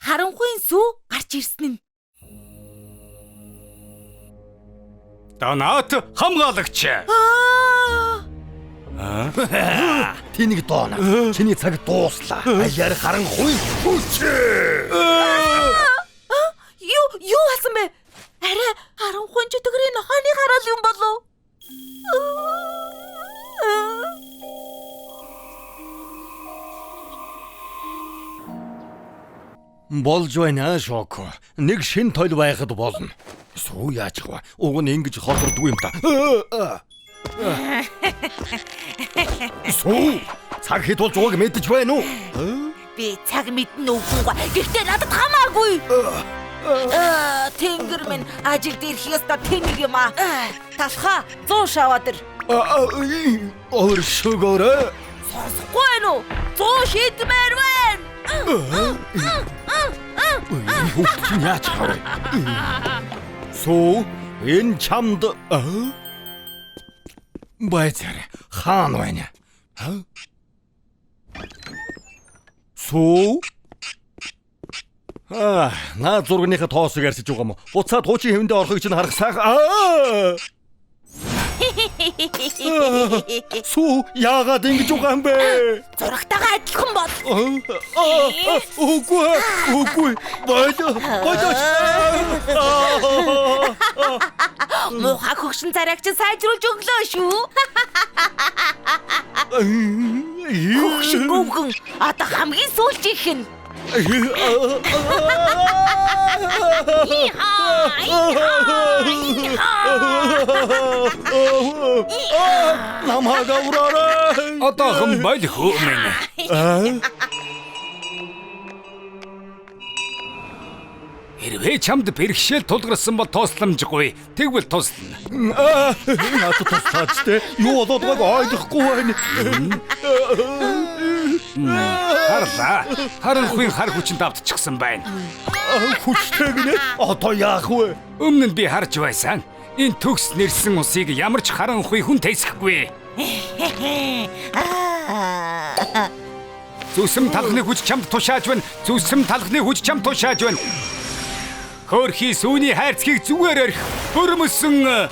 харанхуйн сүү гарч ирсэн нь. Донат хамгаалагч. Тэнийг доона. Чиний цаг дууслаа. Аяар харанхуй хүч. Юу хасан бэ? Арай харанхуйн чөтгөрийн нохооны гараал юм болов? Болж байна Шоко. Нэг шин тойл байхад болно. Сүү яаж вэ? Уг нь ингэж хотордгүй юм та. Сүү цаг хэд болж байгааг мэдэж байна уу? Би цаг мэднэ үгүй. Гэхдээ надад хамаагүй. Тэнгэр минь ажил дээр хийстэ тэнийг юм аа. Талха 100 шаваад ир. Оршогоорой. Сонсохгүй байна уу? 100 шидмээр байна. Хүүхдийн яаж хараа? Сүү энэ чамд байцаар хаан байна. Сүү наа зургийнхаа тоосыг арчиж байгаа юм уу? Буцаад хуучин хэвэндээ орохыг чинь харах сайхан. Сүү яагаад ингэж байгаа юм бэ? Зурагтайгаа адилхан бол. Үгүй. Болоо. Муухай хөгшин царайг чинь сайжруулж өглөө шүү. Хөгшин гүгэн одоо хамгийн сүүлчийнх нь. Намайг авраарай. Одоохон бол хөөмэн. Хэрвээ чамд бэрхшээл тулгарсан бол тусламжгүй. Тэгвэл туслана. Надад туслаач те. Юу болоод байгааг ойлгохгүй байна. Харлаа. Харанхуйн хар хүчинд автчихсан байна. Хүчтэй гинэ. Одоо яах вэ? Өмнө нь би харж байсан. Энэ төгс нэрсэн усыг ямар ч харанхуй хүн тэсэхгүй. Зүсэм талхны хүч чамд тушааж байна. Зүсэм талхны хүч чамд тушааж байна. Хөрхи сүүний хайрцгийг зүгээр орхи. Хөрмөсөн.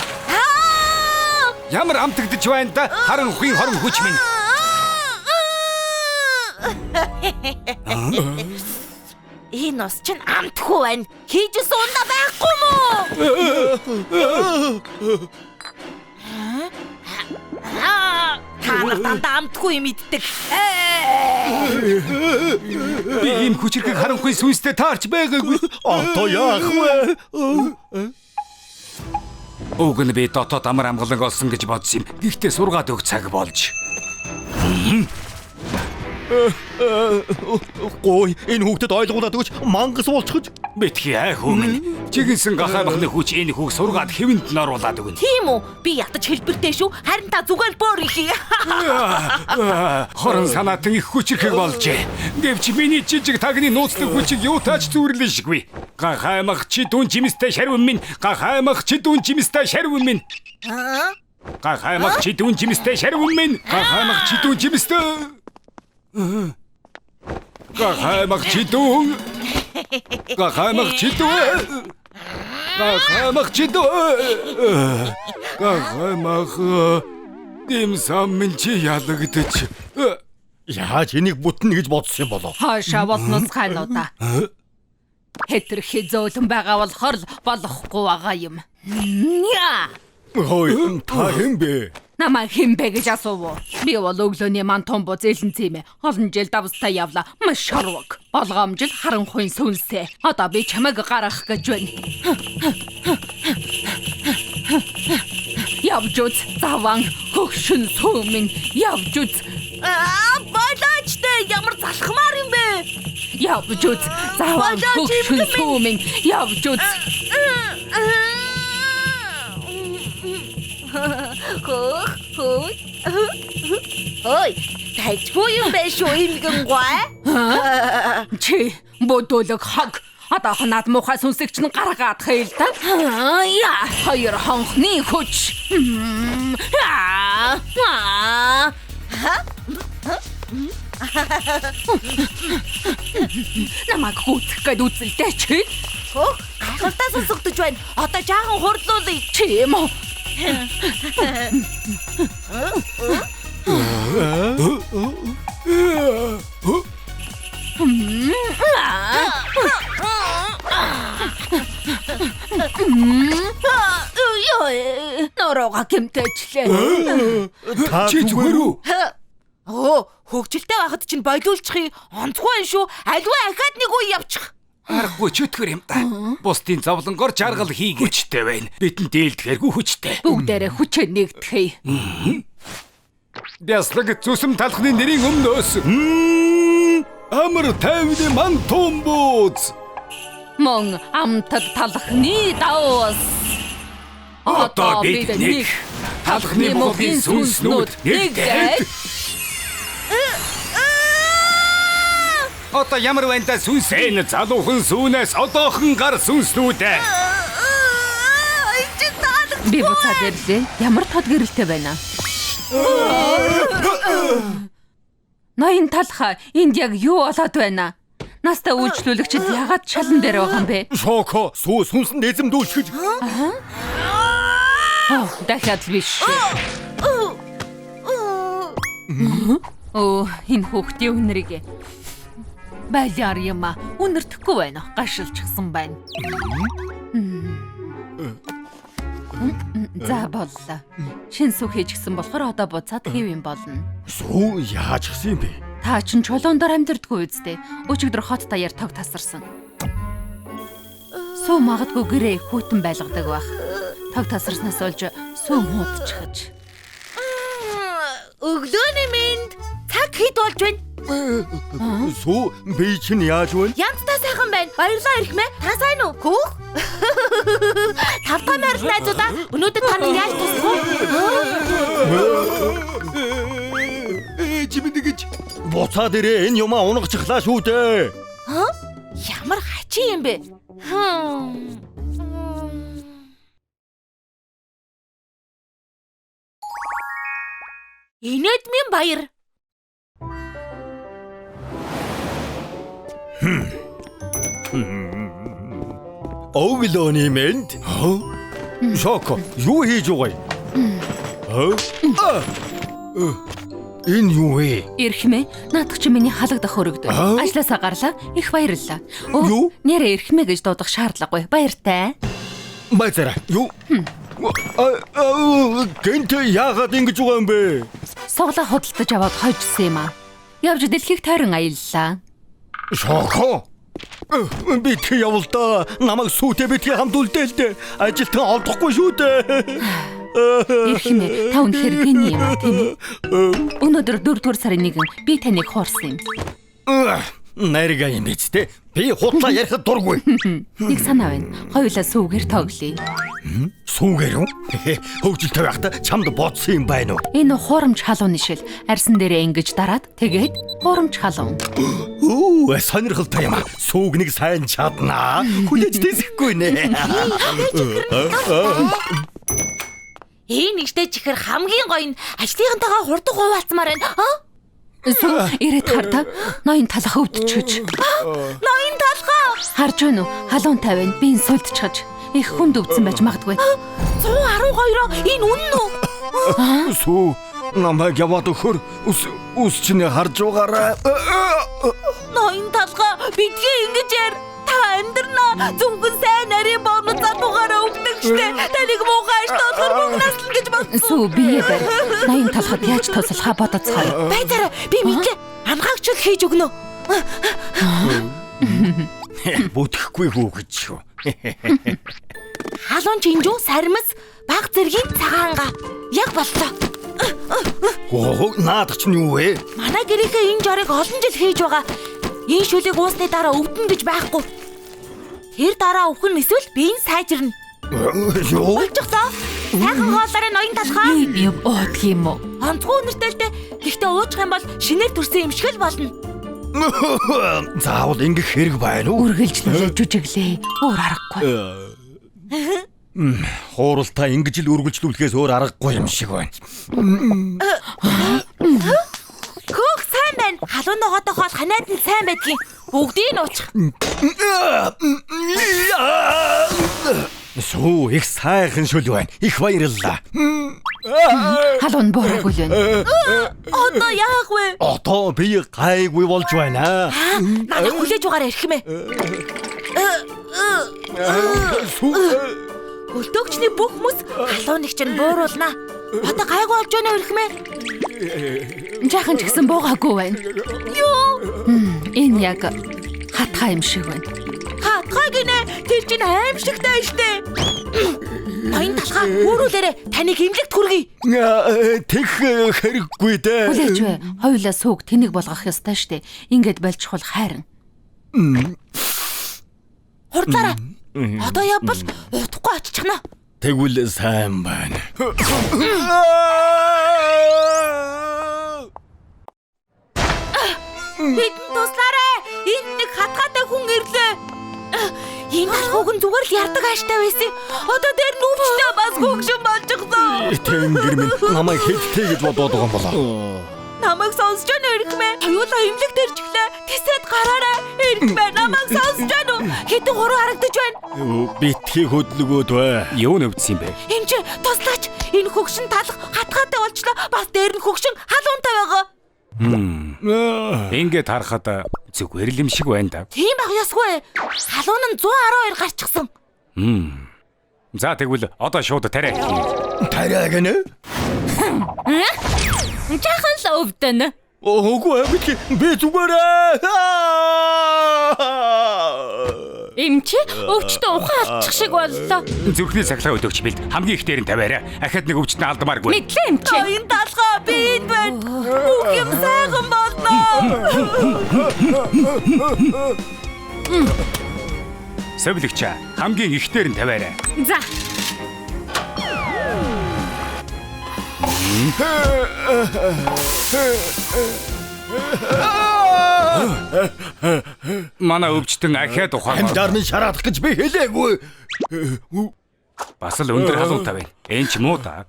Ямар амтагдж байна да харанхуйн хорон хүч минь. Энэ ус чинь амтгүй байна. Хийж суунда байхгүй мүү? Та амтгүй мэддэг. Би ийм хүчрхэг харанхуй сүнстэй таарч байгаагүй. Одоо яах вэ? Уг нь би дотоод амар амгалан олсон гэж бодсон юм. Гэхдээ сургаад өг цаг болж. Гой энэ хүүхдэд ойлгуулад өгч мангас болчихж. Битгий хөөмөн. Жигэнсэн гахай бахны хүч энэ хүүг сургаад хэвэнд нь оруулаад өгнө. Тийм үү? Би ятаж хэлбэртэй шүү. Харин та зүгээр боор ихий. Хорон санаатан их хүчрхэг болжээ. Гэвч миний жижиг тагны нууцлаг хүчийг юутаач зүрлэн шиггүй. Гахаймах чи дүн жимстэй шарвин минь. Гахаймах чи дүн жимстэй шарвин минь. Гахаймах чи дүн жимстэй шарвин минь. Гахаймах чи дүн жимстэй. Гахаймах чи дүн. Гахаймах чи дүн. Гахаймах чи дүн. Гахаймах димсам минь чи ялагдчих. Яаж энийг бүтнэ гэж бодсон юм болов? Хаашаа болноос хануудаа. Хэтэрхий зөөлөн байгаа болохоор л болохгүй байгаа юм. Хөөе, та хэм бэ? Намайг хэм бэ гэж асуув. Би бол өглөөний мантон боц элэнцээ. Олон жил давстай явла. Маш шарваг. Болгоомжил харанхуйн сүнсээ. Одоо би чамайг гаргах гэж байна. Явж үз. Заван хөгшин сүмэн явж үз. Болоочтой ямар залхмаар юм бэ? Явж үз. Заван хөгшин сүмэн явж үз. Ой, тайчгүй юм бэ шүү имгэн гой. Чи бодолог хаг. Одоо ханаад муухай сүнсэг чинь гаргаад хэл та. Яа, хоёр хонхны хүч. Намайг хүүцэх гээд үзэлтэй чи. Хөөх, гайхалтай сонсогдож байна. Одоо жаахан хурлуулъя. Чи юм уу? Нороо гэмтэйчлээ. Та Чи зүгээр үү? Хөгжилтэй байхад чинь бойлуулчихъя. Онцгүй юм шүү. Аливаа ахаад нэг үе явчих. Аргагүй чөтгөр юм да. Бусдын зовлонгоор жаргал хийгээд хүчтэй байна. Бидэнд дээлдэхэргүй хүчтэй. Бүгдээрээ хүчээ нэгдэхэй. Бяслаг зүсэм талхны нэрийн өмнөөс амар тайвны мантомбоц. Мон амтад талхны давс. Одоо бид нэг талхны мөгийн сүнснүүд нэгдээд одоо ямар байна та сүнс энэ залуухан сүнээс одоохон гар сүнснүүд Би буцаад ирлээ. Ямар тод гэрэлтэй байна. Ноён талха энд яг юу болоод байна? Настай үйлчлүүлэгчид ягаад шалан дээр байгаа юм бэ? Шоко сүнсэн эзэмдүүлчихэж. Дахиад л биш. Энэ хүүхдийн үнэрийг байлаар юм а. Үнэртэхгүй байна. Гашилчихсан байна. За боллоо. Шин сүх хийжгсэн болохоор одоо буцаад хэв юм болно. Сүү яаж гисэн юм бэ? Та чин чулуун дээр амьдэрдгүй үстэй. Өчигдөр хот даяар тог тасарсан. Сүү магадгүй гэрээ хүүтэн байлгадаг байх. Тог тасарснаас олж сүү муудчихж. Өглөөний минь цаг хэд болж байна? Сүү би чинь яаж вэ? Янзтай сайхан байна. Баярлалаа ирэх мэ. Та сайн уу? Хөөх. Тавтаа морил найзуудаа өнөөдөр та нар яаж туслах вэ? Жимэдэгч буцаад ирээ энэ юмаа унагчихлаа шүү дээ. Ямар хачи юм бэ? Инэдмийн баяр. Өглөөний мэнд. Шоко, юу хийж байгаа юм? Энэ юу вэ? Эрхмээ, наадах чи миний халагдах өргөдөө. Ажлаасаа гарлаа. Их баярлалаа. Юу? Нэрээ эрхмээ гэж дуудах шаардлагагүй. Баяртай. Баяраа. Юу? Гэнт яагаад ингэж байгаа юм бэ? Соглоо худалдаж аваад хойжсэн юм а. Явж дэлхийг тойрон аяллаа. Шоко. Би тэг явуулдаа. Намайг сүйтэй битгий хамт үлдээл дээ. Ажилтан олдохгүй шүү дээ. Эрхмээ, та үнэхээр гений юм а, тийм ээ. Өнөөдөр 4-р сарын 1 би таныг хуурсан юм. Найрга юм биз дээ. Би хутлаа ярихад дургүй. Нэг санаа байна. Хоёулаа сүүгээр тоглоё. Сүүгээр үү? Хөвгөлтэй байхдаа чамд бодсон юм байна уу? Энэ хуурамч халууны шил арьсан дээрээ ингэж дараад тэгээд хуурамч халуун. Сонирхолтой юм аа. Сүүг нэг сайн чаднаа. Хүлээж дэсэхгүй нэ. Энэ нэгтэй чихэр хамгийн гоё нь ажлынхантайгаа хурдан хуваалцмаар байна. Сүү ирээд хардаа ноён талах өвдчихөж. Ноён талхаа. Харж байна уу? Халуун тавина. Би энэ сулдчихаж. Их хүнд өвдсөн байж магадгүй. 112-оо энэ үнэн үү? Сүү намайг яваад өгөхөр үс чинь харж байгаарай. Ноён талхаа бидгээ ингэж яар. Та амьдрнаа. Зүнгэн сайн нарийн боонод залуугаараа өвдөх штэ. Таныг муухай штоохор мөнгнаас л гэж бодсон. Сүү бие барь. Ноён талхад яаж туслахаа бодоцгоё. Байдараа би мэдлээ. Амгаагчл хийж өгнө. Бүтгэхгүй хүүхэд шүү. Халуун чинжүү сармас баг зэргийн цагаанга. Яг боллоо. Наадах чинь юу вэ? Манай гэрийнхээ энэ жорыг олон жил хийж байгаа. Энэ шүлийг уусны дараа өвдөн гэж байхгүй. Тэр дараа өвхөн эсвэл би энэ сайжирна. Юу? Болчихсон. Сайхан хоолорын ноён талхаа. Би уудх юм уу? Онцгой үнэртэйтэй. Гэхдээ уучих юм бол шинээр төрсэн юм шиг л болно. Заавал ингэх хэрэг байна уу? Үргэлжлүүлээ жүжиглээ. Өөр аргагүй. Хууралтаа ингэж л үргэлжлүүлэхээс өөр аргагүй юм шиг байна. Хөөх сайн байна. Халуун ногоотой хоол ханаад нь сайн байдгийн. Бүгдийг нь уучих. Сүү их сайхан шүл байна. Их баярлалаа. Халуун буураагүй л байна. Одоо яах вэ? Одоо би гайгүй болж байна. Надад хүлээж угаараа ирэх юм ээ. Хөлтөөгчний бүх хүмүүс халууныг чинь бууруулнаа. Одоо гайгүй болж байна уу ирэх юм ээ? Жаахан ч гэсэн буугаагүй байна. Юу? Энэ яг хатгаа юм шиг байна. Хатгаа гинэ. Тэр чинь аимшигтай штэ. Ноён талхаа өөрөөлөөрэ таныг имлэгт хүргэе. Тэг хэрэггүй дээ. Хүлээж бай. Хоёулаа сууг тэнэг болгох ёстой штэ. Ингээд болчихвол хайран. Хурдлаарай. Одоо явбал утахгүй очихно. Тэгвэл сайн байна. Хэдэн туслаарай. Энд нэг хатгаатай хүн ирлээ. Энэ хүүхэн зүгээр л ярддаг ааштай байсан. Одоо тэр нүвчтэй бас хөгшин болчихсон. Тэнгэр минь намайг хэвтэй гэж бодоод байгаа юм болоо. Намайг сонсож байна ирхмэ. Хоёулаа имлэгт ирчихлээ. Тэсэд гараарай. Ирхмэ намайг сонсож байна уу? Хэдэн хуруу харагдаж байна. Битгий хөдөлгөөд бай. Юу нөвдсөн бэ? Энд чи туслаач. Энэ хөгшин талах хатгаатай болчлоо. Бас дээр нь хөгшин халуунтай байгаа. Ингээд харахад зүгээр л юм шиг байна да. Тийм баг ясгүй. Халуун нь 112 гарчихсан. За тэгвэл одоо шууд тариа хийе. Тариа гэнэ? Жаахан л өвдөн. Үгүй би зүгээрээ. Эмчи өвчтөн ухаан алдчих шиг боллоо. Зүрхний сахилгаа өдөгч билд хамгийн их дээр нь тавиараа. Ахад нэг өвчтөнд алдмааргүй. Мэдлээ эмчи. Энэ талхаа би энэ байна. Бүх юм сайхан болно. Совлогч хамгийн их дээр нь тавиараа. За. Манай өвчтөн ахаад ухаан. Амьдаар минь шараадах гэж би хэлээгүй. Бас л өндөр халуунтай байна. Энд ч муу да.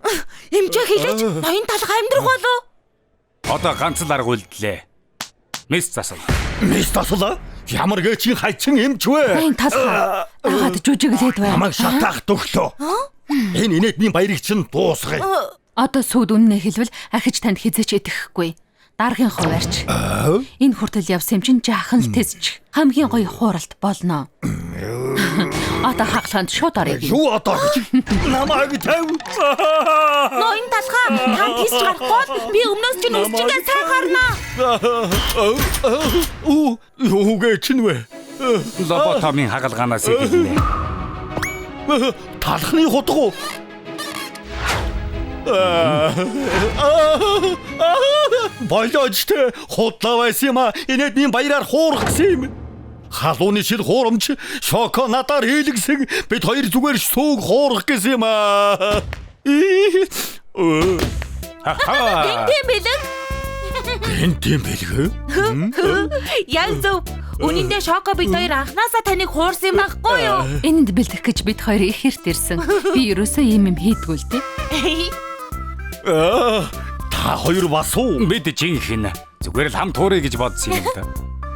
Эмчээ хэлээч. Ноён талх амьдрах болов. Одоо ганц л арга үлдлээ. Мис засал. Мис таслаа. Ямар гээчийн хайчин эмч вэ? Энэ талхаа агаад жүжиглээд байна. Намайг шатаах төглөө. Энэ инээдний баярыг чинь дуусгая. Одоо сүуд үннээ хэлвэл ахиж танд хизээч идэхгүй. Даргын хуваарч. Энэ хүртэл явсан юм чинь жаахан л тэсч. Хамгийн гоё хууралт болно. Одоо хаглаханд шууд орё. Юу одоо гэж? Намайг тавь. Ноён талхаа тань тийс гарахгүй. Би өмнөөс чинь үсчигээ сайн харнаа. Юу гэж вэ? Лоботомын хагалгаанаас игэлнэ. Талхны хутгуу. Болоочтой худлаа байсан юм а. Инээдний баяраар хуурах гэсэн юм. Халууны шил хуурамч шоколадаар хийлгсэн бид хоёр зүгээр сүүг хуурах гэсэн юм а. Тийм бэлэг. Тийм бэлэг. Яг зөв. Үнэндээ шоко бид хоёр анханасаа таныг хуурсан юм байхгүй юу? Энэнд бэлдэх гэж бид хоёр их хэрт ирсэн. Би ерөөсөө юм хийдгүй л дээ. Та хоёр бас уу? Бид жинхэнэ. Зүгээр л хам туурай гэж бодсон юм да.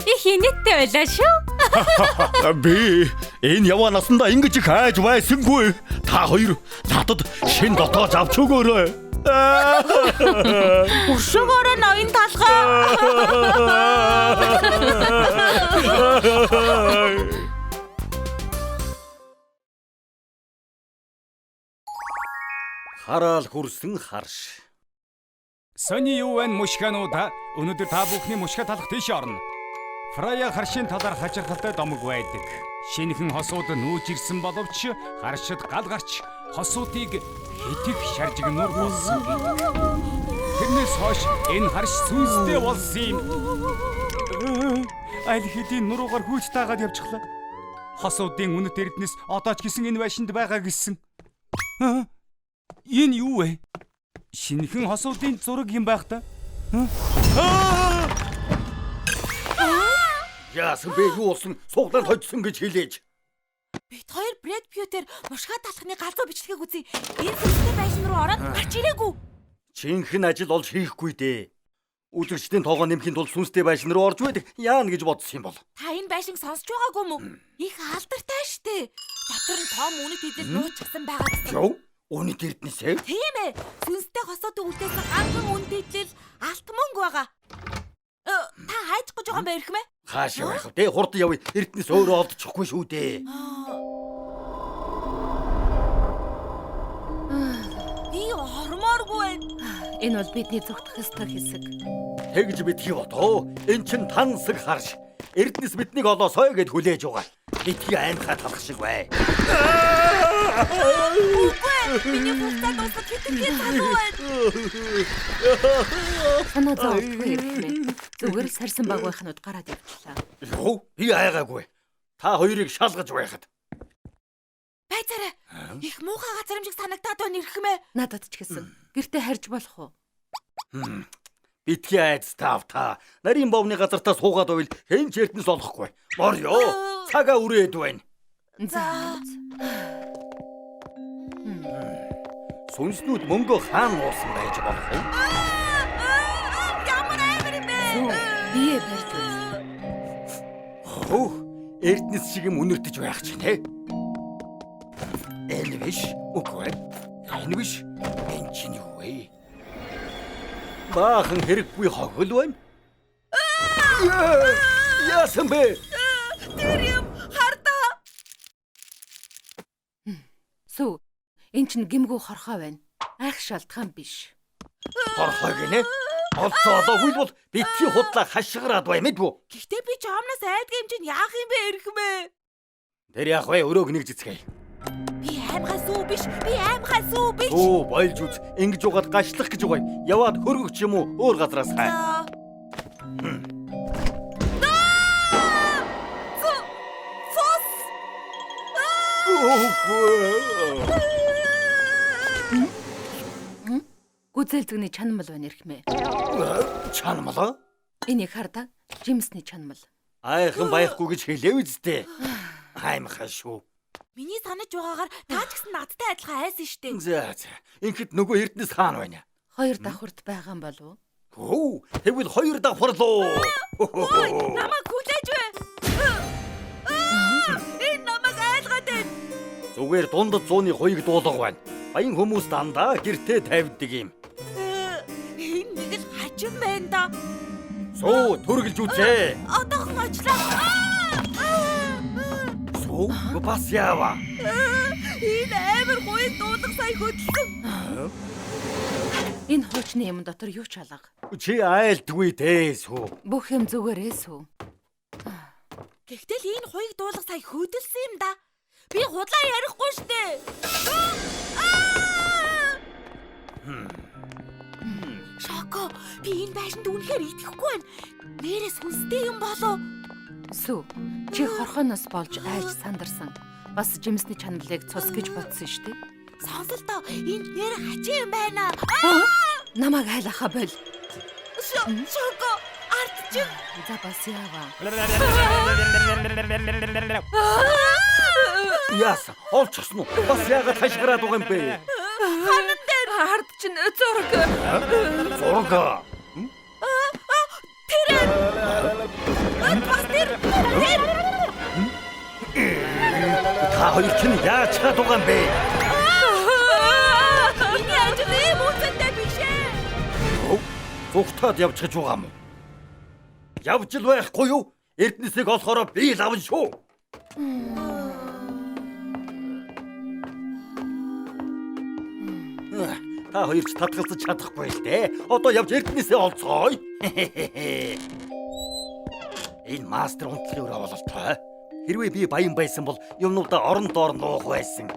Их инээдтэй байлаа шүү. Би энэ яваа насандаа ингэж их хайж байсангүй. Та хоёр надад шин дотоож авч өгөөрэй. Өшөөгөөрөө ноён талхаа. Хараал хүрсэн харш. Сони юу вэ мушкануудаа? Өнөөдөр та бүхний мушка талах тийш орно. Фрая харшийн талаар хачирхалтай домог байдаг. Шинэхэн хосууд нүүж ирсэн боловч харшид гал гарч хосуудыг хэтих шаржигнуур болсон. Тэрнээс хойш энэ харш сүнстэй болсон юм. Аль хэдийн нуруугаар хүүч таагаад явчихлаа. Хосуудын үнэт эрдэнэс одоо ч гисэн энэ байшинд байгаа гэсэн. Энэ юу вэ? Шинэхэн хосуудын зураг юм байх та. Яасан бэ юу болсон? Суглаад хоцсон гэж хэлээж. Бид хоёр Брэд Пьютер мушка талхны галзуу бичлэгийг үзье. Энэ сүнстэй байшин руу ороод гарч ирээгүй. Жинхэнэ ажил ол хийхгүй дээ. Үзэгчдийн тоогоо нэмхийн тулд сүнстэй байшин руу орж байдаг. Яана гэж бодсон юм бол. Та энэ байшинг сонсч байгаагүй мүү? Их алдартай штэ. Дотор нь том үнэт хэлэл нууцсан байгаа гэсэн. Юу? Үнэт эрдэнэсээ? Тийм ээ. Сүнстэй хосоод үлдээсэн ганцхан үнэт хэлэл алт мөнгө байгаа. Та хайж гэж байгаа юм байна ирэх мэ? Хаашаа байх вэ? Хурд явъя. Эрдэнэс өөрөө олдчихгүй шүү дээ. Би ормооргүй байна. Энэ бол бидний зүгтх ёстой хэсэг. Тэгж битгий бодоо. Эн чин тансаг харш. Эрдэнэс биднийг олоосой гэд хүлээж байгаа. Битгий аймхаа талах шиг бай. Миний хурцаа дуусах хитгэн залуу байна. Санаа зовдгүй ирэх. Зүгээр л сарсан баг байхнууд гараад явчлаа. Юу? Би айгаагүй. Та хоёрыг шалгаж байхад. Байцаараа. Их муухай газар юм шиг санагтаад байна ирэх мэ? Надад ч гэсэн. Гэртээ харж болох уу? Битгий айц тав та. Нарийн бовны газартаа суугаад байвал хэн ч эрдэнэс олохгүй. Борё. Цагаа үрээд байна. За. Сүнснүүд мөнгө хаан уусан байж болох юм. Ямар амар юм бэ? Бие барьж байна. Хөө, эрдэнэс шиг юм үнэртэж байх ч нэ. Энэ биш, үгүй. Энэ биш. Энэ чинь юу вэ? Баахан хэрэггүй хогол байна. Яасан бэ? Тэр юм хардаа. Сүү. Энд чинь гимгүү хорхоо байна. Айх шалтгаан биш. Хорхоо гинэ. Олцоолоогүй бол битгий худлаа хашгираад бай мэдвүү. Гэхдээ би чамнаас айдгаа юм чинь яах юм бэ ирэх мэ? Тэр яах вэ? Өрөөг нэг зэцгээе. Би аймхай сүү биш. Би аймхай сүү биш. Оо, болж үз. Ингэж угаад гашлах гэж байгаа. Яваад хөргөгч юм уу? Өөр газраас хай. Гүзэлдэгний чанамал байна ирэх мэ. Чанамлаа? Энийг хардаа. Жимсний чанамал. Айхан байхгүй гэж хэлээ үсттэй. Аймхаа шүү. Миний санаж байгаагаар та ч гэсэн надтай адилхан айсан штэ. За. Ингээд нөгөө эрдэнэс хаан байна. Хоёр давхурд байгаа юм болов уу? Хөө, тэгвэл хоёр давхарлоо. Ой, намайг хүлээж бай. Энэ намайг айлгаад байна. Зүгээр дундад 100-ны хоёрыг дуулга байна. Баян хүмүүс дандаа гэртээ тавьдаг юм. Энэ нэг л хажим байна да. Суу, төргөлж үзээ. Одоохон очлаа. Суу, бас яава. Энэ амар гоё дуулга сая хөдөлсөн. Энэ хуучны юм дотор юу ч алга. Чи айлдгүй дээ сүү. Бүх юм зүгээрээ сүү. Гэхдээ л энэ хоёрыг дуулга сая хөдөлсөн юм да. Би худлаа ярихгүй штэ. Шоко, би энэ байшинд үнэхээр итгэхгүй байна. Нэрээс хүнстэй юм болов. Сүү. Чи хорхоноос болж айж сандарсан. Бас жимсний чаналыг цус гэж бодсон шүү дээ. Сонсолтоо энд нэр хачи юм байна. Намайг айлахаа боль. Шоко, ардчих. За бас яава. Яасан? Олчихсон уу? Бас яагаад хашгираад байгаа юм бэ? Ханан дээр Хард чинь зураг. Зураг. бас тэр. Та хоёр чинь яаж чад байгаа юм бэ? Миний ажил ийм үсэнтэй биш ээ. Зүгтаад явчихж байгаа юм уу? Явж л байхгүй юу? Эрдэнэсийг олохороо би л авна шүү. Та хоёр ч татгалзаж чадахгүй л дээ. Одоо явж эрдэнэсээ олцгоё. Энэ мастер унтлын өрөө бололтой. Хэрвээ би баян байсан бол юмнуудаа орон доор нуух байсан.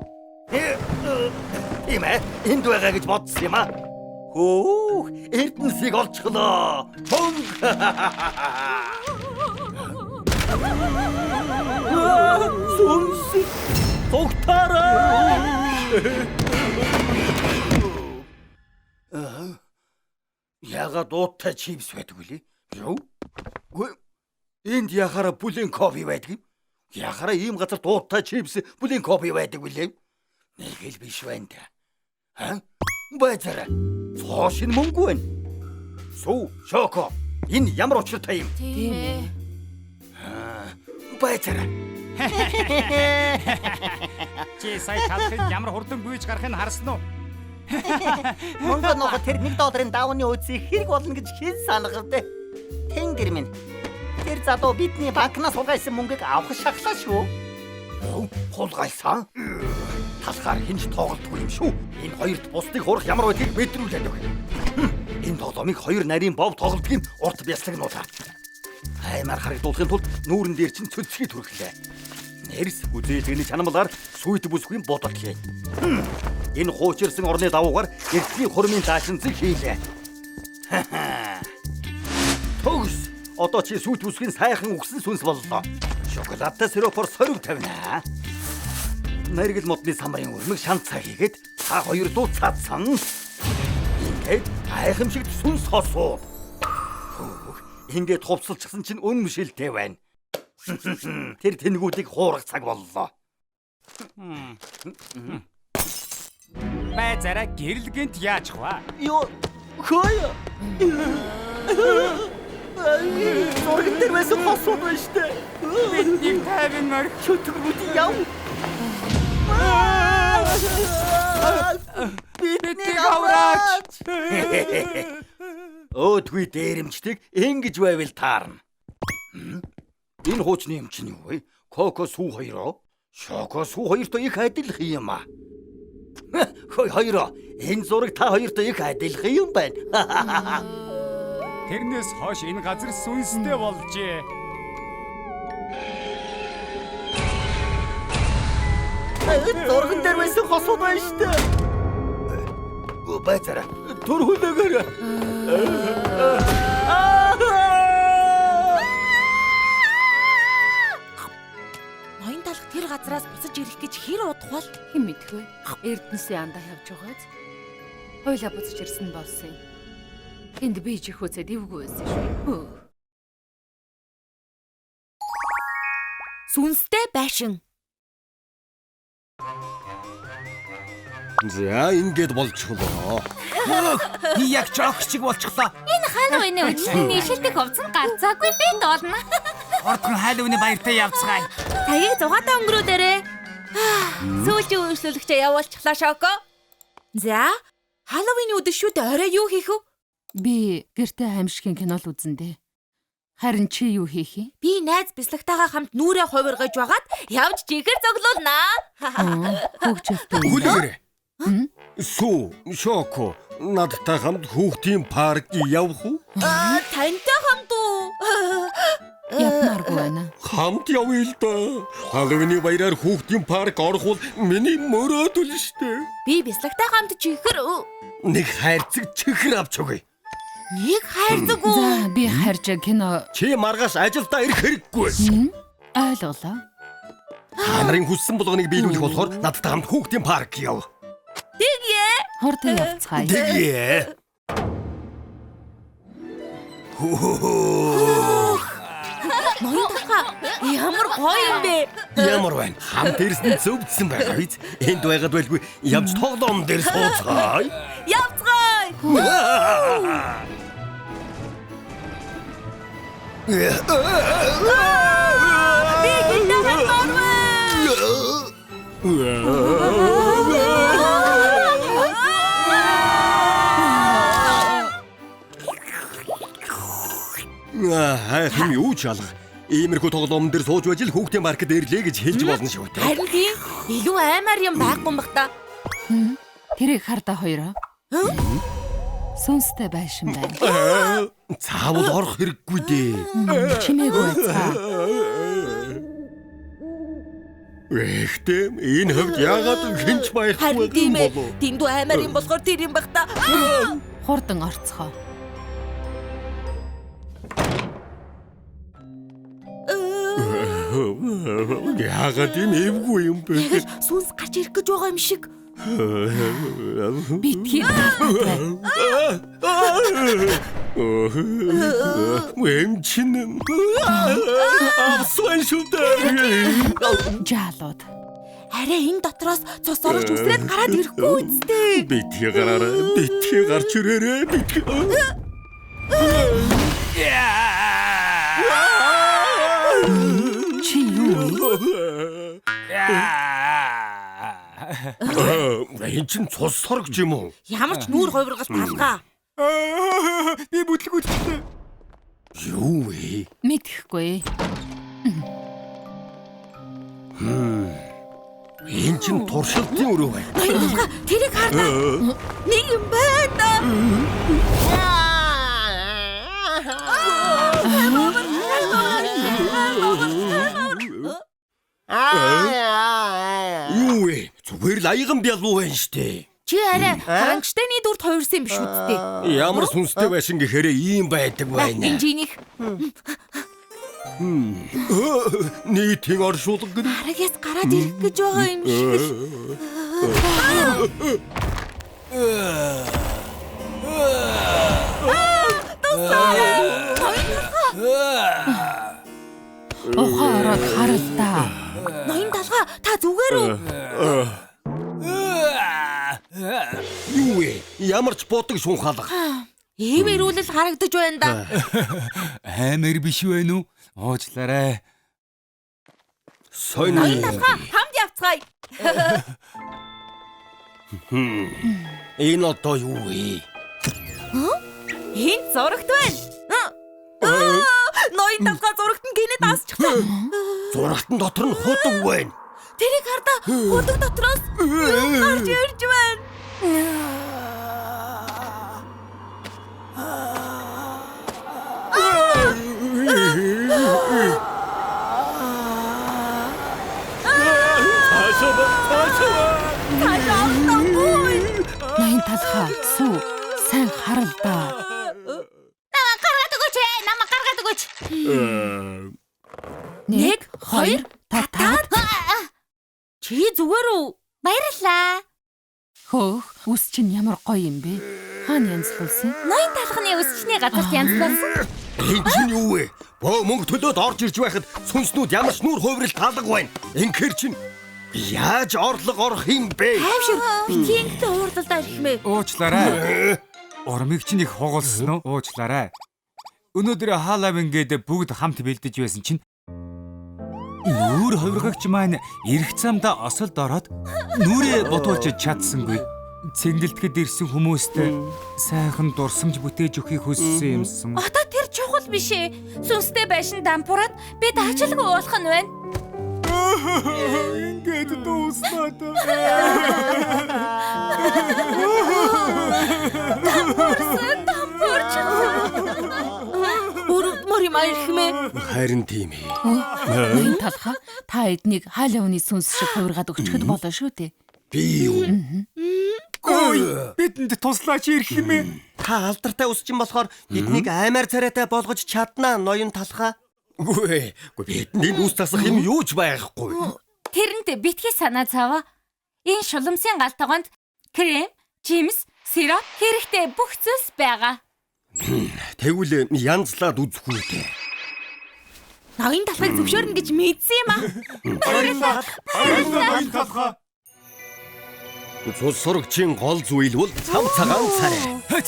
Тийм ээ. Энд байгаа гэж бодсон юм аа. Хөө, эрдэнэсийг олчихлоо. Сүнс. Тогтараа. Яга дууттай чипс байдаг үлээ. Юу? Гүй. Энд яхара бүлэн кофе байдаг юм. Яхара ийм газар дууттай чипс бүлэн кофе байдаг үлээ. Нэг л биш байна да. Байцаараа. Цоошин мөнгө байна. Сүү, Шоко. Энэ ямар учиртай юм? Тийм ээ. Байцаараа. Чи сая талхын ямар хурдан гүйж гарахыг харсан уу? Мөнгө нөх тэр $1 давны үсийг хэрэг болно гэж хэн санагав дээ. Тэнгэр минь. Тэр залуу бидний банкнаас сулгайсан мөнгийг авах шахлаа шүү. Хулгайсан. Талхаар хинж тоглолтгүй юм шүү. Энэ хоёрт бусдыг хурах ямар байдгийг мэдрүүлээд өг. Энэ тоглоомыг хоёр нарийн бов тоглолтын урт бяслагнуулаа. Аймаар харагдуулахын тулд нүүрэн дээр чинь цөцгий төрхлээ. Нэрс үзээлгэний чанамлаар сүйт бүсгүй бодол хий. Энэ хуучирсан орны давуугаар эртний хурмын даашинцыг хийлээ. Төгс. Одоо чи сүйт бүсгийн сайхан үгсэн сүнс боллоо. Шоколадтай сиропор сорив тавина. Наргил модны самрын өрмөг шанцаа хийгээд та хоёр дуу цаадсан. Ингээд гайхамшигт сүнс хосуу. Ингээд хувцалчихсан чинь үнэмшилтэй байна. Тэр тэнгүүдийг хуурах цаг боллоо. Байцаараа гэрэлгэнд яачих вэ? Ёо. Хөөе. Зурган дээр байсан хосууд байна штэ. Бидний тайван мөр. Чөтгөрүүд яв. Бидний авраач. Өөдгүй дээрэмчдэг ингэж байвал таарна. Энэ хуучны юм чинь юу вэ? Коко сүү хоёроо. Шоко сүү хоёртой их адилх юм а. Хоёроо. Энэ зураг та хоёртой их адилх юм байна. Тэрнээс хойш энэ газар сүнстэй болжээ. зурган дээр байсан хосууд байна штэ. Байцаараа төрхөлөөгөр. Ноён талх тэр газраас буцаж ирэх гэж хэр удах бол? Хэн мэдэх вэ? Эрдэнэсийн андаа явж байгааз. Хойлоо буцаж ирсэн болсон юм. Энд би чих үсэд ивгүй байсан шүү. Сүнстэй байшин. За ингээд болчихлоо. Яг жогчиг болчихлоо. Энэ Халлоуины өчигдөр нийшилдэг хувцас гарцаагүй бэнд олно. Ордхон Халлоуины баяртай явцгаая. Цагийг 6-аа өнгөрүүлээрээ. Сүүлчийн үйлчлүүлэгчээ явуулчихлаа Шоко. За, Халлоуины өдөр шүү дээ. Орой юу хийх вэ? Би гэртээ аимшигын кино л үзнэ. Харин чи юу хийх юм? Би найз бяслагтайгаа хамт нүрээ хувиргаж байгаад явж жигээр зоглуулнаа. Хөгжөлтэй. Хүлээгээрэй. Сүү, Шоко, надтай хамт хүүхдийн парк явах уу? Тантай хамт уу? Ятнааргүй байна. Хамт явъя л да. Халууны баяраар хүүхдийн парк орох бол миний мөрөөдөл штэ. Би бяслагтай хамт чихэр Нэг хайрцаг чихэр авч өгье. нэг хайрцаг уу? За би харж кино Чи маргааш ажилдаа ирэх хэрэггүй. ойлголоо. Та нарын хүссэн болгоныг биелүүлэх болохоор надтай хамт хүүхдийн парк яв. Тэгье. Хурдан явцгаая. Тэгье. Ноён талхаа ямар гоё юм бэ? Ямар байна? Хамт ирсэн зөвдсөн байгаа биз? Энд байгаад байлгүй явж тоглоом дээр сууцгаая. Явцгаая. Би гинтэйгээ Хайхын юу ч алга. Иймэрхүү тоглоом дээр сууж байж л хүүхдийн паркд ирлээ гэж хэлж болно шүү дээ. Харин тийм илүү аймаар юм байхгүй юм бах та. Тэрийг хардаа хоёроо. Сүнстэй байшин байна. Цаавал орох хэрэггүй дээ. Чимээгүй байцгаа. Эхтэм энэ хөвд яагаад хинч байхгүй Харин тийм ээ. болов? Тэндүү аймаар юм болохоор тэр юм бах та. Хурдан орцгоо. Яагаад юм эвгүй юм бэ? Тэгэл сүнс гарч ирэх гэж байгаа юм шиг. Битгий. Эмчин. Авсан шүдэ. Жаалууд. Арай энэ дотроос цус орж үсрээд гараад ирэхгүй үсттэй. Битгий гараарай. Битгий гарч ирээрэй. Битгий. Чи юу вэ? Энэ чинь цус сорогч юм уу? Ямар ч нүүр хувиргал талгаа. Би бүтлгүүцтэй. Юу вэ? Мэдхгүй. Энэ чинь туршилтын өрөө байна. Тэрийг хардаа. Нэг юм байна. Юу вэ? Зүгээр л аяган бялуу байна штэ. Чи арай харангштайны дүрд хувирсан юм биш үсттэй. Ямар сүнстэй байшин гэхээр ийм байдаг байна. Энэ жинийг Нийтийн оршуулга гэнэ. арагаас гараад ирэх гэж байгаа юм шиг л. Ухаа ороод харалтаа. Ноён талгаа та зүгээр үү? Юу вэ? Ямар ч бодог шунхаалга. Иймэрүүлэл харагдаж байна да. Амар биш вэ нү? Уучлаарай. Сони. Ноён талгаа хамт явцгаая. Энэ одоо юу вэ? Энд зурагт байна. Ноён талгаа зурагт нь гинэ дасчихсан. Зурагтан дотор нь худаг байна. Тэрийг хардаа худаг дотроос юу гарч ирж байна. Ноён талхаа сүү. Сайн харалтаа. Намайг гаргаад өгөөч. 1 2 татаад. Чи зүгээр үү? Баярлалаа. Хөөх, үс чинь ямар гоё юм бэ? Хаана янзлуулсан? Ноён талхны өсчний газарт янзлуулсан. Энэ чинь юу вэ? Боо мөнгө төлөөд орж ирж байхад сүнснүүд ямар ч нүүр хувирал таалга байна. Инхээр чинь яаж орлого орох юм бэ? Аавшир битгий ингэдэ уурдалдаа ирхмээ. Уучлаарай. Урмыг чинь их хугалсан уу? Уучлаарай. Өнөөдөр хаалав ингээд бүгд хамт бэлдэж байсан чинь нүүр хувиргагч маань ирэх замдаа осолд ороод нүрээ ботуулж чадсангүй. Цэнгэлдэхэд ирсэн хүмүүст сайхан дурсамж бүтээж өгөхийг хүссэн юмсан. Одоо тэр чухал биш ээ. Сүнстэй байшин дампуураад би даачилгүй уулах нь байна. Ингээд дуусна та. Өрөвдмөр юм ирхмээ. Харин тийм ээ. Ноён талхаа та эднийг хаалауны сүнс шиг хувиргаад өгчөд болно шүү дээ. Би юу? Ой, бидэнд туслаач ирэх юм ээ. Та алдартай усчин болохоор биднийг аймаар царайтай болгож чаднаа ноён талхаа. Үгүй бидний үс тасах юм юу ч байхгүй. Тэрэнд битгий санаа цаваа. Энэ шуламсын галтгоонд крем, жимс, сироп хэрэгтэй бүх зүйлс байгаа. Тэгвэл янзлаад үзэхгүй дээ. Ноён талхыг зөвшөөрнө гэж мэдсэн юм аа. Цус сорогчийн гол зүйл бол цам цагаан царай.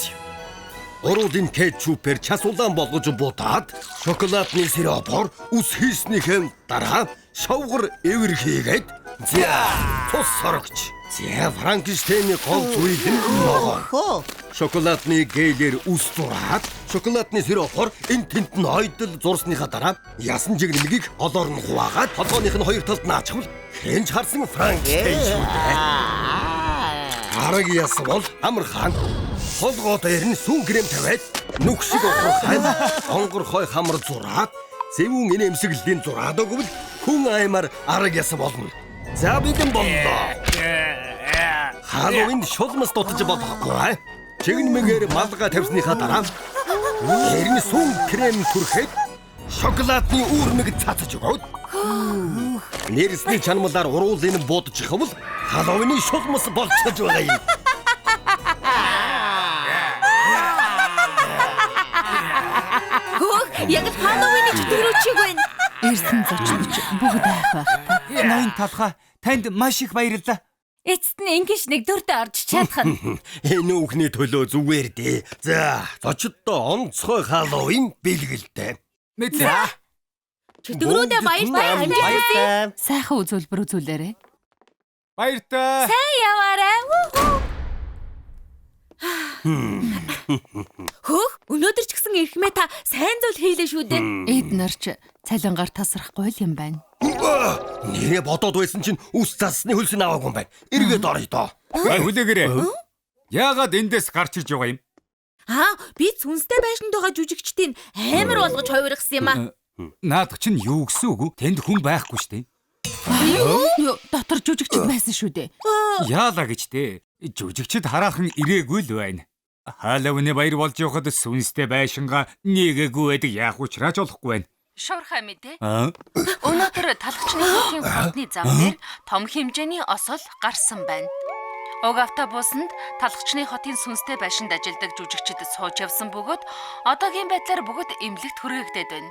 Уруудын кетчупээр час улаан болгож буудаад шоколадны сиропор ус хийснийхэн дараа шавгар эвэр хийгээд цус сорогч. Франкенштейний гол зүйл нь ногоо. Шоколадны гээлээр ус зураад шоколадны сиропор энэ тент нь ойдол зурсныхаа дараа ясан жигнэлгийг олоор нь хуваагаад толгойнх нь хоёр талд наачвал хэнч харсан Франкенштейн шүү дээ. Араг яс бол амар хаан холгоо дээр нь сүүн крем тавиад нүх шиг ухрахад онгор хой хамар зураад зэвүүн инээмсэглэлийн зураад өгвөл хүн аймаар араг яс болно. За бидэн боллоо. Халуун шулмас дутаж болохгүй. Чигнэмгээр малгай тавьсныхаа дараа хэрнээ сүүн крем түрхэд шоколадны үүрмэг цацаж өгөөд нэрсний чанамлаар уруулын будж хавал халууны шулмас болчихж байгаа юм. Яг л Халлоуины чөтгөрөөчиг байна. Ирсэн зочнож бүгд айх байх. Ноён талхаа танд маш их баярлалаа. Эцэст нь ингэж нэг дүрдээ орж чадах нь. Энэ үхний төлөө зүгээр дээ. За, зочдоо онцгой Халлоуин бэлгэлтэй. Мэдээ. Чөтгөрүүдээ баяртай. Баяртай. Сайхан үзүүлбэр үзүүлээрэй. Баяртай. Яваарай. Хөөх, өнөөдөр ч гэсэн эрхмээ та сайн зүйл хийлээ шүү дээ. Эд нарч цалингаар тасрахгүй юм байна. Нэрээ бодоод байсан чинь үс засны хөлсөнд аваагүй юм байна. Эргээд орё доо. Хүлээгээрэй. Яагаад эндээс гарч иж байгаа юм? Би сүнстэй байшинд байгаа жүжигчдийн амар болгож хувиргасан юм аа. Наадах чинь юу гэсэн үг вэ? Тэнд хүн байхгүй штэ. Юу, дотор жүжигчд байсан шүү дээ. Яалаа гэж дээ. Жүжигчд хараахан ирээгүй л байна. Халлоуины баяр болж явахад сүнстэй байшингаа нэгээгүй байдаг яах учраач болохгүй байна. Шуурхай мэдээ. Өнөөдөр талхчны хотын хотны зам дээр том хэмжээний осол гарсан байна. Уг автобусанд талхчны хотын сүнстэй байшинд ажилладаг жүжигчид сууж явсан бөгөөд одоогийн байдлаар бүгд эмнэлэгт хүргээгдээд байна.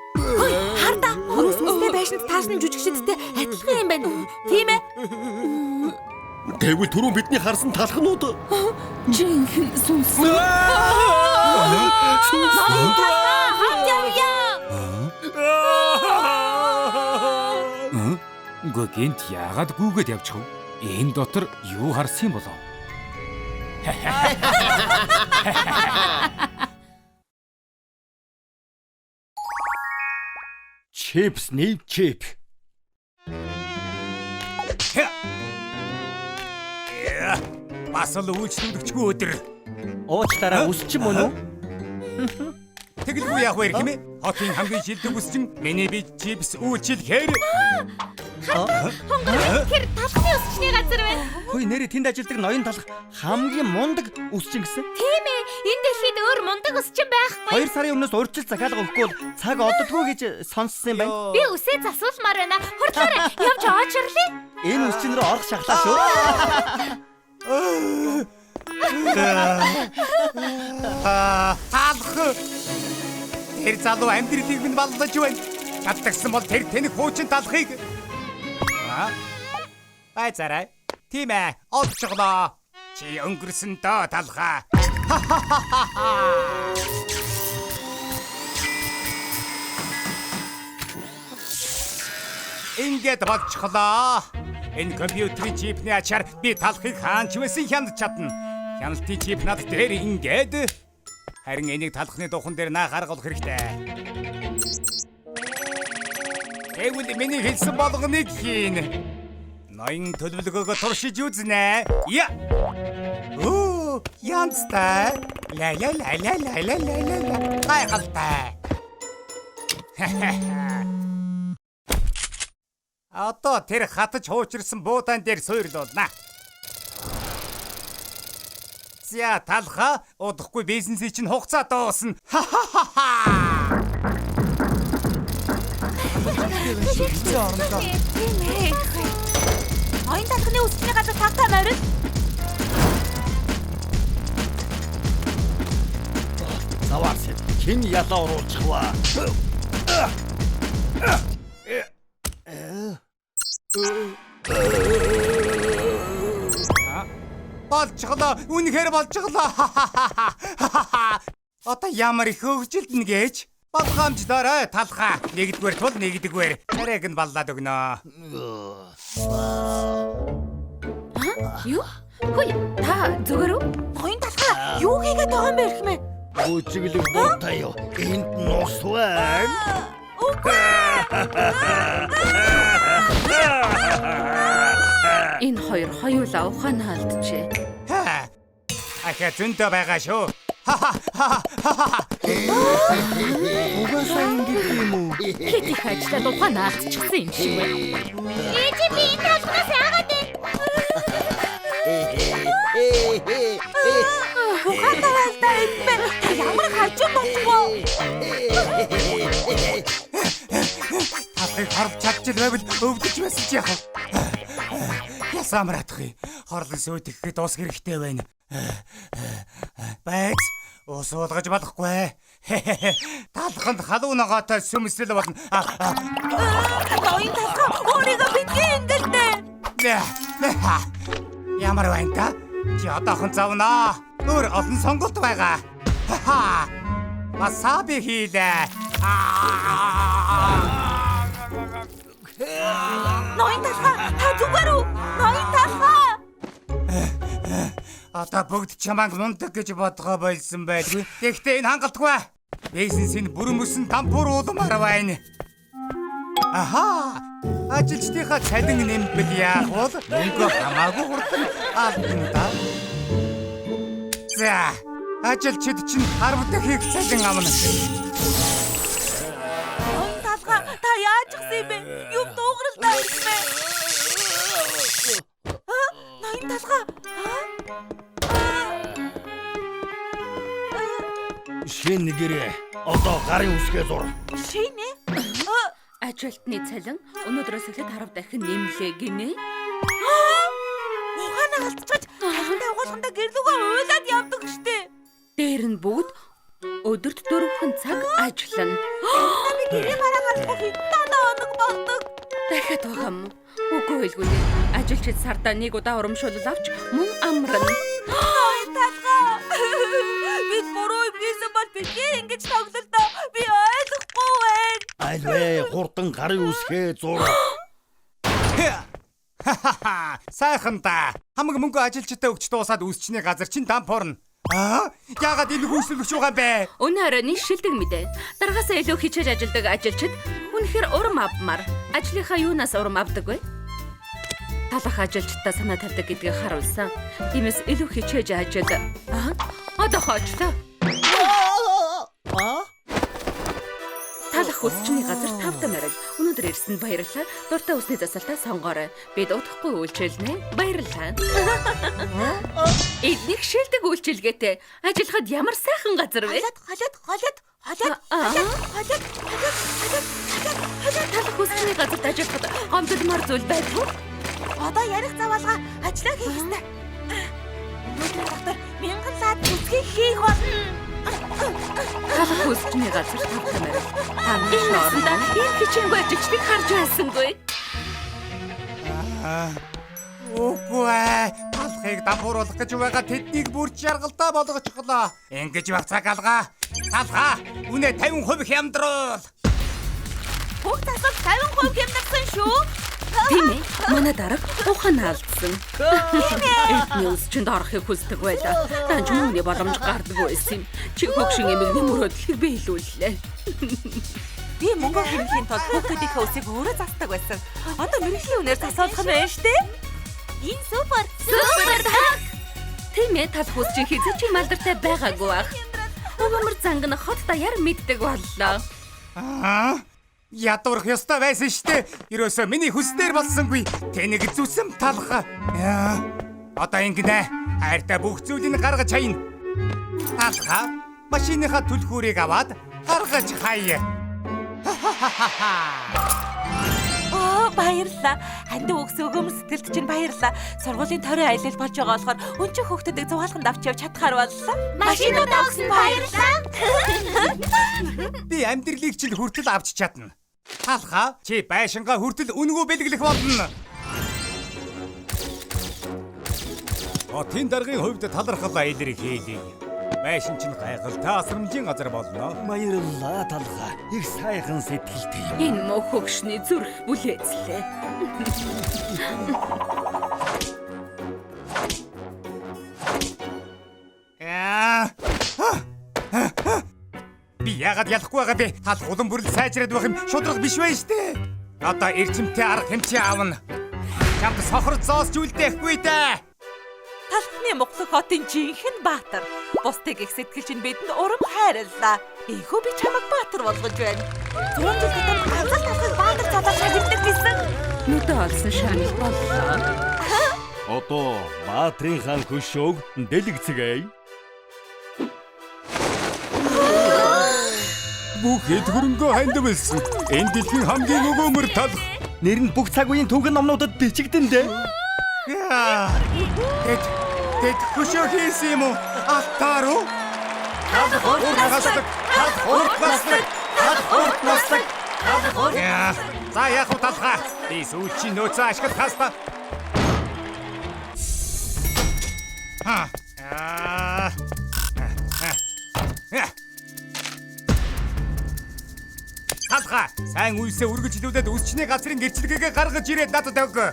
Хардаа, сүнстэй байшинд таарсан жүжигчдтэй адилхан юм байна. Тийм ээ. Тэгвэл түрүүн бидний харсан талхнууд Жинхэнэ сүнс. Гэнт яагаад гүгээд явчих вэ? Энэ дотор юу харсан юм болов? Чипс нэг чип. Бас л үйлчлүүлэгчгүй өдөр. Уучлаарай, үсч юм уу? Тэгэлгүй яах вэ хэмээн? Хотын хамгийн шилдэг үс чинь миний би чипс үйлчлэхээр. Тэр талхны өсчний газар байна. Хөөе, нэрээ тэнд ажилладаг ноён талх хамгийн мундаг үсчин гэсэн. Тийм ээ. Энэ дэлхийд өөр мундаг өсчин байхгүй. 2 сарын өмнөөс урьдчил захиалга өгөхгүй бол цаг оддоггүй гэж сонссон юм байна. Би үсээ засуулмаар байна. Хурдлаарай, явж очрлээ. Энэ үсчин рүү орох шахлаа шүү. Таалх. Тэр залуу амьдралыг минь баллаж байна. Чаддагсан бол тэр тэнэг хуучин талхыг. Байцаарай. Тийм ээ, олцголоо. Чи өнгөрсөн доо талхаа. Ингээд болчихлоо. Энэ компьютерийн чипний ачаар би талхыг хаанч байсан хяналт чадна. Хяналтын чип над дээр ингээд. Харин энийг талхны духан дээр наах арга олох хэрэгтэй. Тэгвэл миний хэлсэн болгоныг хийн. Ноён төлөвлөгөөгөө туршиж үзнэ. Я. Оо, янзтай. Ла. Гайхалтай. Одоо тэр хатаж хуучирсан буудаан дээр суйрлуулна. За талха удахгүй бизнесийн чинь хугацаа дуусна. Оюун талхны өсчний газар тавтаа морил. Заваарс. Хэн ялаа оруулчихваа. Болчихлоо. Үнэхээр болчихлоо. Одоо ямар их хөвгөлд нэгэж. Болгоомжлоорой талхаа. Нэгдүгээр тул нэгдүгээр. Тарайг нь баллаад өгнө. Юу? Хөөе, та зүгээр үү? Оюун талхаа юу хийгээд байгаа юм бэ эрхмээ? Үчиглэг буутай юу? Энд нус байна. Энэ хоёр хоёулаа ухаан хаалджээ. Ахаа зөндөө байгаа шүү. Угаасаа ингэх юм уу? Хэд их ажиллаад ухаан алдчихсан юм шиг байна. Ээж би энэ талхнаас яагаад вэ? Ухаан талтай юм. Ямар хажуу болчихвоо? Талхыг харж чадчих байвал өвдөж байсан чи яах вэ? Ясаамар атах юм. Хорлон сүйт ихэд ус хэрэгтэй байна. Байц ус уулгаж болохгүй. Талханд халуун ногоотой сүмсэл болно. Оюун талхаа өөрийгөө битгий ингэлдэ. Ямар байна та? Чи одоохон завнаа. Өөр олон сонголт байгаа. Ха. Масаби хийлээ. Ноён талхаа та зүгээр үү? Ноён талхаа. Одоо бүгд чамайг мундаг гэж бодгоо болсон байлгүй. Гэхдээ энэ хангалтгүй. Бизнесийн бүрэн мөсөн тампуур уулмаар байна. Аха. Ажилчдынхаа цалин нэмбэл яах вэ? Мөнгө хамаагүй хурдан алдана да. За, ажилчид чинь 10 дахин их цалин авна. Ноён талхаа та яаж гисэн бэ? Юм дуугаралтай юм бэ? Ноён талхаа. Шинэ нэрээ одоо гарын үсгээ зур. Шинэ? Ажилтны цалин өнөөдрөөс эхлээд 10 дахин нэмлээ гинэ. Ухаанаа алдчихаж цалинтай угаалгандаа гэрлүүгээ уйлаад явдаг штэ. Дээр нь бүгд өдөрт 4 цаг ажиллана. Би гэрээ бараа гарахгүй хитэн оног болдог. Дахиад байгаа юм. Үгүй хэлгүй нэ. Ажилчид сардаа нэг удаа урамшуулал авч мөн амрана. Ноён талхаа. Бид буруу юм хийсэн бол би ингэж тоглолтоо. Би ойлгохгүй байна. Айлвэ хурдан гарын үсгээ зур. Ха. Сайхан да. Хамаг мөнгө ажилчдаа өгч дуусаад үсчний газар чинь дампуурна. Яагаад энэ хүйсэлгч байгаа бэ? Өнөөдөр нэг шилдэг мэдээ. Даргаасаа илүү хичээж ажилладаг ажилчид үнэхээр урам авмаар. Ажлынхаа юунаас урам авдаг вэ? Талах ажилчдаа санаа тавьдаг гэдгийг харуулсан. Тиймээс илүү хичээж ажил. Одоо хоочлоо. Талах үсчний газар 5 тамирал. Өнөөдөр ирсэнд баярлалаа. Дуртай усны засалтаа сонгоорой. Бид удахгүй үйлчилнэ. Баярлалаа. Эднийг шилдэг үйлчилгээтэй. Ажиллахад ямар сайхан газар вэ? Талах үсчний газарт ажиллахад гомдолмор зүйл байдаг. Одоо ярих заваалга ажиллаа хийх ёстой. Өнөөдөр доктор 1000 лаад үсгийг хийх болно. Талах үсчний газар 5 тамирал. Таны шооронд энэ хичээнгүй ажилчдыг харж байсангүй. Үгүй. Талхыг дампууруулах гэж байгаа тэднийг бүр жаргалтай болгочихлоо. Ингэж байх цаг алгаа. Талхаа, үнэ 50% хямдруул. Бүх засал 50% хямдарсан шүү. Тийм ээ. Манай дарга ухаан алдсан. Эдний үсчинд орохыг хүсдэг байлаа. Данч мөнгөний боломж гардаг байсан юм. Чи хөгшин эмэгний мөрөөдлийг биелүүллээ. Би мөнгө хэмжээний тулд хүүхдүүдийнхээ үсийг өөрөө засдаг байсан. Одоо мэрэгжлийн үнээр засуулах нь байна штэ. Энэ супер. Тийм ээ. Талах үсчин хийзээ чи малдартай байгаагүй ах. Өгөөмөр зангана хот даяар мэддэг боллоо. Ядуурх ёстой байсан штэ. Ерөөсөө миний хүсдээр болсонгүй. Тэнийг зүсэм талах. Одоо ингэнэ. Хайртай бүх зүйлийг гаргаж хаяна. Талхаа, машиныхаа түлхүүрийг аваад гаргаж хаяа. Баярлалаа. Хандив өгс өгөөмөр сэтгэлд чинь баярлалаа. Сургуулийн тойрон аялал болж байгаа болохоор өнчиг хүүхдүүдийг зугаалганд авч явж чадхаар боллоо. Машинуудаа өгсөн баярлалаа. Би амьдралыг чинь хүртэл авч чадна. Талхаа, чи байшингаа хүртэл үнгүү бэлгэлэх болно. Хотын даргын хувьд талархал илэрх хийлээ. Байшин чинь гайхалтай асрамжийн газар болно. Баярлалаа талхаа. Их сайхан сэтгэлтэй. Энэ мөх хөгшний зүрх бүлээцлээ. Би яагаад ялахгүй байгаа бэ? Тал улам бүрэл сайжраад байх юм шудраг биш байж тээ. Одоо эрчимтэй арга хэмжээ аавна. Чамд сохор зоосч үлдээхгүй дээ. Талхны Монгол хотын жинхэнэ баатар. Бусдыг их сэтгэл чинь бидэнд урам хайрлаа. Ийхүү би чамайг баатар болгож байна. 100 жил татам ганцаар талхыг баатар цолоод шагналдаг гэсэн. Нүдэ олсон шанал боллоо. Одоо баатрын хаан хөшөөг дэлгэцгээе. Бүх хэд хөрөнгөө хандвалсан. Энэ дэлхийн хамгийн өгөөмөр талх. Нэр нь бүх цаг үеийн түүхэн номнуудад бичигдэн дээ. Тэд хөшөө хийсэн юм уу? Алтааруу? За яах вэ талхаа? Би сүүлчийн нөөцөө ашиглах хаста. Талха, сайн үйлсээ үргэлжлүүлээд үсчний газрын гэрчлэгээ гаргаж ирээд надад өгөө.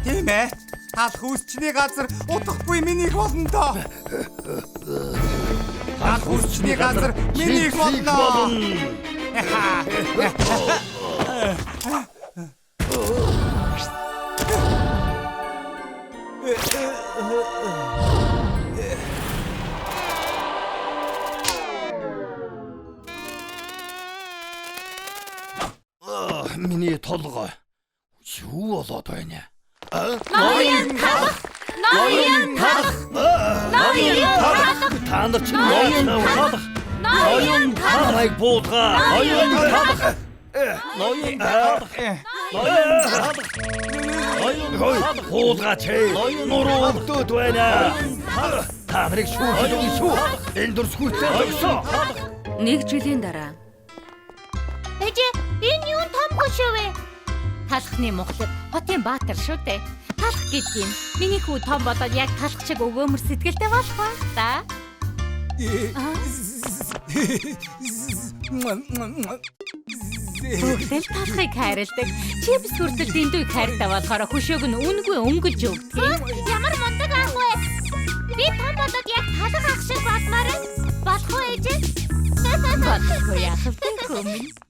Тийм ээ. Талх үсчний газар удахгүй минийх болно доо. Талх үсчний газар минийх болно. Миний толгой юу болоод байна? Ноён талах. Та нар ч ноён талах. Ноён талах буудгаа. Ноён талах. Ноён талах. Ноён талах. Буудгаа ч нуруу өгдөөд байна. Та нарыг шүү. Энэ дөрс хүчтэй өгсөө. 1 жилийн дараа Эжээ, энэ юу том хөшөө вэ? Талхны мухлад хотын баатар шүү дээ. Талх гэдэг юм. Миний хүү том болоод яг талх шиг өгөөмөр сэтгэлтэй болох ба та. Бүгдэл талхыг хайрладаг. Чи бас хүртэл дэндүүг хайртай болохоор хөшөөг нь үнгүй өнгөлж өгдөг. Ямар мундаг ах вэ? Би том болоод яг талх ах шиг болмоор байна. Болох уу ээжээ? Болохгүй яах вэ?